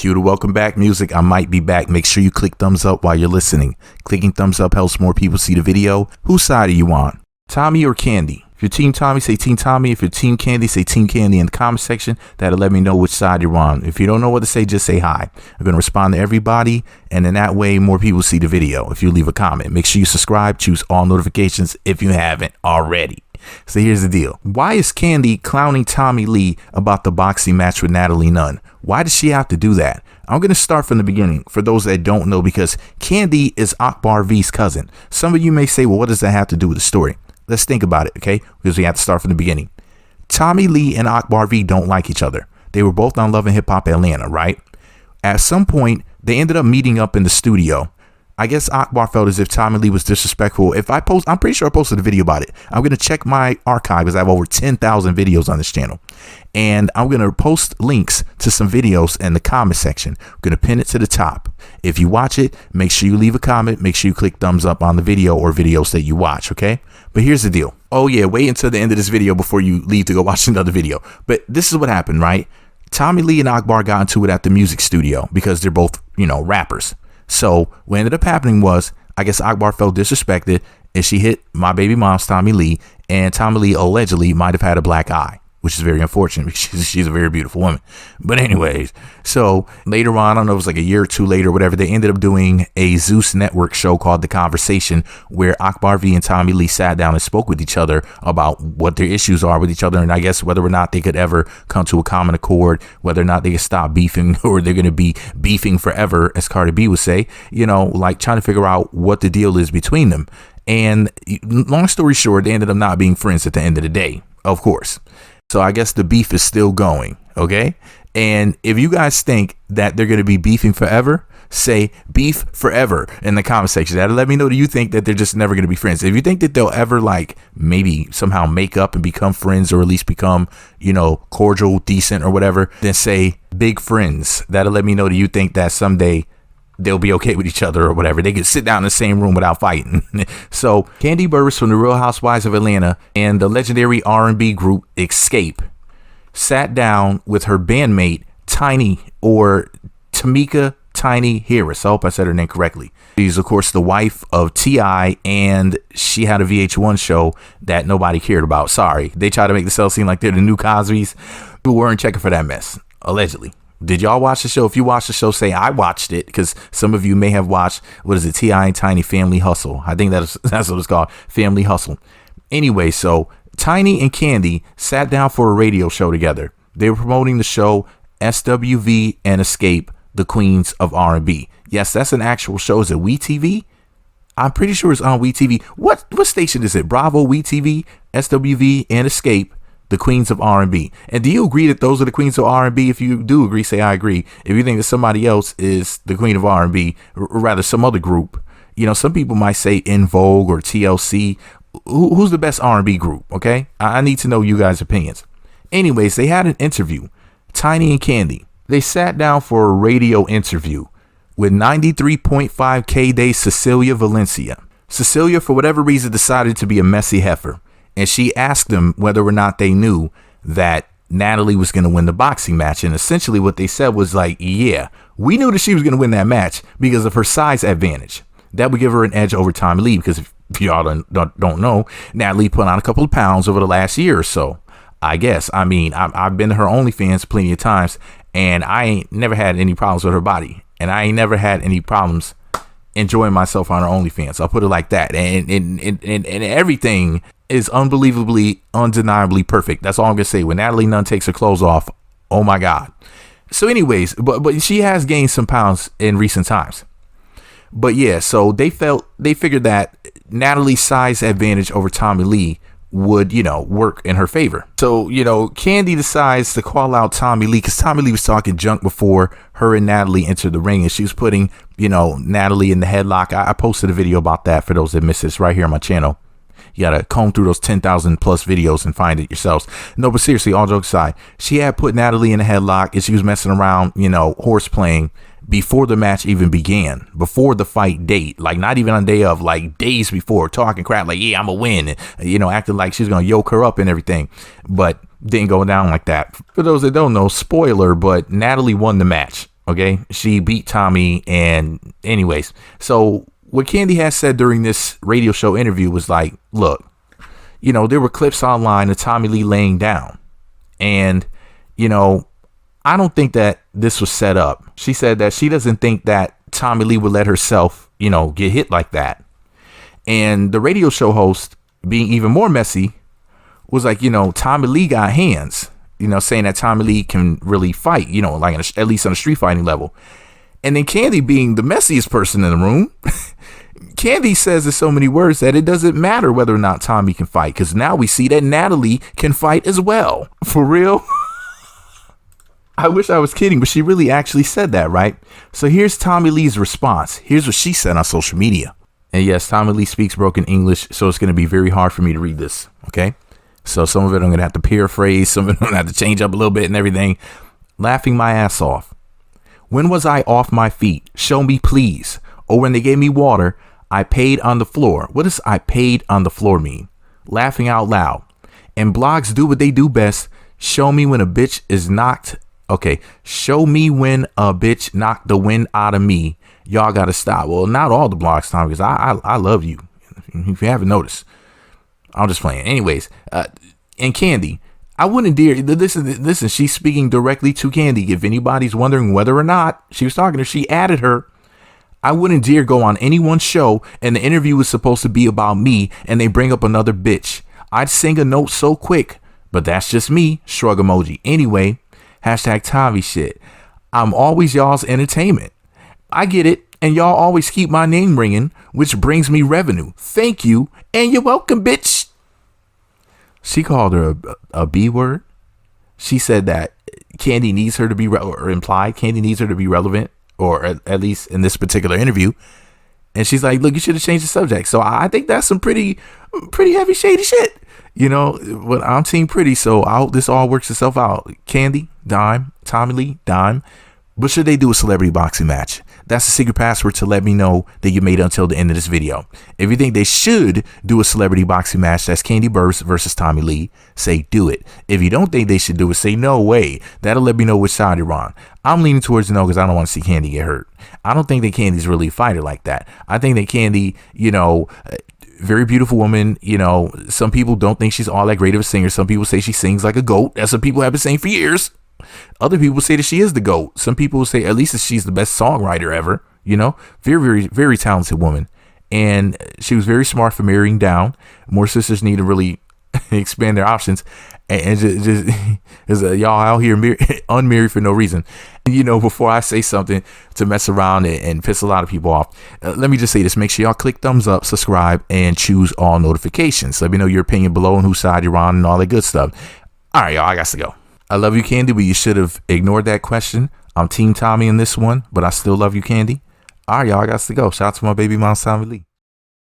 Cue the welcome back music. I might be back. Make sure you click thumbs up while you're listening. Clicking thumbs up helps more people see the video. Whose side are you on? Tommie or Kandi? If you're Team Tommie, say Team Tommie. If you're Team Kandi, say Team Kandi in the comment section. That'll let me know which side you're on. If you don't know what to say, just say hi. I'm going to respond to everybody, and in that way, more people see the video. If you leave a comment, make sure you subscribe, choose all notifications if you haven't already. So here's the deal. Why is Kandi clowning Tommie Lee about the boxing match with Natalie Nunn? Why does she have to do that? I'm going to start from the beginning for those that don't know, because Kandi is Akbar V's cousin. Some of you may say, well, what does that have to do with the story? Let's think about it, okay? Because we have to start from the beginning. Tommie Lee and Akbar V don't like each other. They were both on Love and Hip Hop Atlanta, right? At some point, they ended up meeting up in the studio. I guess Akbar felt as if Tommie Lee was disrespectful. I'm pretty sure I posted a video about it. I'm going to check my archive because I have over 10,000 videos on this channel. And I'm going to post links to some videos in the comment section. I'm going to pin it to the top. If you watch it, make sure you leave a comment. Make sure you click thumbs up on the video or videos that you watch, okay? But here's the deal. Oh yeah, wait until the end of this video before you leave to go watch another video. But this is what happened, right? Tommie Lee and Akbar got into it at the music studio because they're both, rappers. So what ended up happening was, I guess Akbar felt disrespected and she hit my baby mom's Tommie Lee, and Tommie Lee allegedly might have had a black eye, which is very unfortunate because she's a very beautiful woman. But anyways, so later on, I don't know, it was like a year or two later, whatever, they ended up doing a Zeus Network show called The Conversation, where Akbar V and Tommie Lee sat down and spoke with each other about what their issues are with each other, and I guess whether or not they could ever come to a common accord, whether or not they could stop beefing, or they're going to be beefing forever, as Cardi B would say, like trying to figure out what the deal is between them. And long story short, they ended up not being friends at the end of the day, of course. So I guess the beef is still going, okay? And if you guys think that they're going to be beefing forever, say beef forever in the comment section. That'll let me know that you think that they're just never going to be friends. If you think that they'll ever maybe somehow make up and become friends, or at least become, cordial, decent or whatever, then say big friends. That'll let me know that you think that someday they'll be okay with each other or whatever. They could sit down in the same room without fighting. So Kandi Burruss from the Real Housewives of Atlanta and the legendary R&B group Escape sat down with her bandmate Tiny, or Tamika Tiny Harris. I hope I said her name correctly. She's of course the wife of T.I., and she had a VH1 show that nobody cared about. Sorry, they try to make themselves seem like they're the new Cosbys, who weren't checking for that mess, allegedly. Did y'all watch the show? If you watched the show, say I watched it, because some of you may have watched, what is it, T.I. and Tiny Family Hustle. I think that's what it's called, Family Hustle. Anyway, so Tiny and Kandi sat down for a radio show together. They were promoting the show SWV and Escape, the Queens of R&B. Yes, that's an actual show. Is it WeTV? I'm pretty sure it's on WeTV. What station is it? Bravo, WeTV, SWV, and Escape, the Queens of R&B. And do you agree that those are the Queens of R&B? If you do agree, say I agree. If you think that somebody else is the Queen of R&B, or rather some other group, some people might say In Vogue or TLC. Who's the best R&B group? Okay, I need to know you guys' opinions. Anyways, they had an interview, Tiny and Kandi. They sat down for a radio interview with 93.5 K-Day Cecilia Valencia. Cecilia, for whatever reason, decided to be a messy heifer. And she asked them whether or not they knew that Natalie was going to win the boxing match. And essentially what they said was yeah, we knew that she was going to win that match because of her size advantage. That would give her an edge over Tommie Lee, because if y'all don't know, Natalie put on a couple of pounds over the last year or so, I guess. I mean, I've been to her OnlyFans plenty of times, and I ain't never had any problems with her body. And I ain't never had any problems enjoying myself on her OnlyFans. I'll put it like that. And everything is unbelievably, undeniably perfect. That's all I'm gonna say. When Natalie Nunn takes her clothes off, oh my God. So anyways, but she has gained some pounds in recent times. But yeah, so they figured that Natalie's size advantage over Tommie Lee would, work in her favor. So, Kandi decides to call out Tommie Lee, because Tommie Lee was talking junk before her and Natalie entered the ring, and she was putting, Natalie in the headlock. I posted a video about that for those that missed this right here on my channel. You gotta comb through those 10,000 plus videos and find it yourselves. No, but seriously, all jokes aside, she had put Natalie in a headlock, and she was messing around, horse playing before the match even began, before the fight date, not even on day of, days before, talking crap, yeah, I'm gonna win, and, acting like she's gonna yoke her up and everything, but didn't go down like that. For those that don't know, spoiler, but Natalie won the match. Okay, she beat Tommie. And anyways, so what Kandi has said during this radio show interview was like, look, there were clips online of Tommie Lee laying down. And, I don't think that this was set up. She said that she doesn't think that Tommie Lee would let herself, get hit like that. And the radio show host, being even more messy, was like, Tommie Lee got hands, saying that Tommie Lee can really fight, like at least on a street fighting level. And then Kandi, being the messiest person in the room, Kandi says in so many words that it doesn't matter whether or not Tommie can fight, because now we see that Natalie can fight as well. For real? I wish I was kidding, but she really actually said that, right? So here's Tommie Lee's response. Here's what she said on social media. And yes, Tommie Lee speaks broken English, so it's going to be very hard for me to read this, okay? So some of it I'm going to have to paraphrase, some of it I'm going to have to change up a little bit and everything. Laughing my ass off. When was I off my feet? Show me, please. Or when they gave me water, I paid on the floor. What does I paid on the floor mean? Laughing out loud. And blogs do what they do best. Show me when a bitch is knocked. Okay, show me when a bitch knocked the wind out of me. Y'all got to stop. Well, not all the blogs, Tom, because I love you. If you haven't noticed, I'm just playing. Anyways, and Kandi, I wouldn't dare. Listen, she's speaking directly to Kandi. If anybody's wondering whether or not she was talking to her, she added her. I wouldn't dare go on anyone's show and the interview was supposed to be about me and they bring up another bitch. I'd sing a note so quick, but that's just me. Shrug emoji. Anyway, hashtag Tommie shit. I'm always y'all's entertainment. I get it. And y'all always keep my name ringing, which brings me revenue. Thank you. And you're welcome, bitch. She called her a B word. She said that Kandi needs her to be, or implied Kandi needs her to be relevant, or at least in this particular interview. And she's like, look, you should have changed the subject. So I think that's some pretty heavy, shady shit. But I'm team pretty, so I hope this all works itself out. Kandi, dime. Tommie Lee, dime. But should they do a celebrity boxing match? That's the secret password to let me know that you made it until the end of this video. If you think they should do a celebrity boxing match, that's Kandi Burruss versus Tommie Lee, say do it. If you don't think they should do it, say no way. That'll let me know which side you're on. I'm leaning towards no because I don't want to see Kandi get hurt. I don't think that Kandi's really a fighter like that. I think that Kandi, very beautiful woman. Some people don't think she's all that great of a singer. Some people say she sings like a goat. That's what people have been saying for years. Other people say that she is the GOAT. Some people say at least that she's the best songwriter ever. Very, very, very talented woman. And she was very smart for marrying down. More sisters need to really expand their options. And just y'all out here unmarried for no reason. Before I say something to mess around and piss a lot of people off, let me just say this. Make sure y'all click thumbs up, subscribe, and choose all notifications. Let me know your opinion below and whose side you're on and all that good stuff. All right, y'all, I got to go. I love you, Kandi, but you should have ignored that question. I'm Team Tommie in this one, but I still love you, Kandi. All right, y'all, I got to go. Shout out to my baby mom, Tommie Lee.